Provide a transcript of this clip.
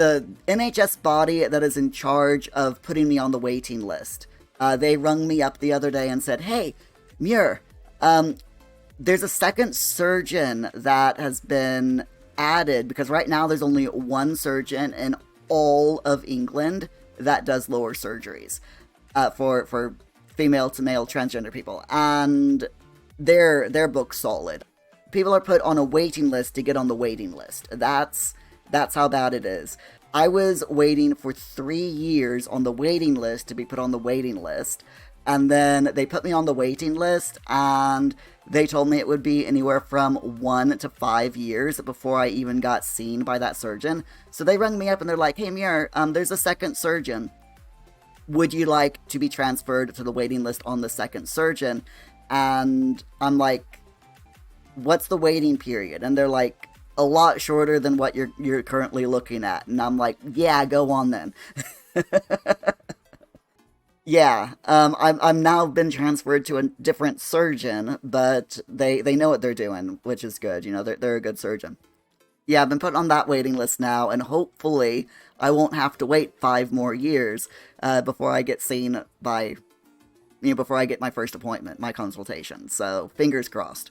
The NHS body that is in charge of putting me on the waiting list. They rung me up the other day and said, "Hey, Muir, there's a second surgeon that has been added because right now there's only one surgeon in all of England that does lower surgeries for female to male transgender people, and they're booked solid. People are put on a waiting list to get on the waiting list. That's how bad it is. I was waiting for 3 years on the waiting list to be put on the waiting list, and then they put me on the waiting list, and they told me it would be anywhere from 1 to 5 years before I even got seen by that surgeon. So they rung me up and they're like, "Hey Muir, there's a second surgeon. Would you like to be transferred to the waiting list on the second surgeon?" And I'm like, "What's the waiting period?" And they're like, "A lot shorter than what you're currently looking at." And I'm like, "Yeah, go on then." Yeah, I'm now been transferred to a different surgeon, but they know what they're doing, which is good. You know, they're a good surgeon. Yeah, I've been put on that waiting list now, and hopefully I won't have to wait 5 more years before I get seen by, before I get my first appointment, my consultation. So fingers crossed.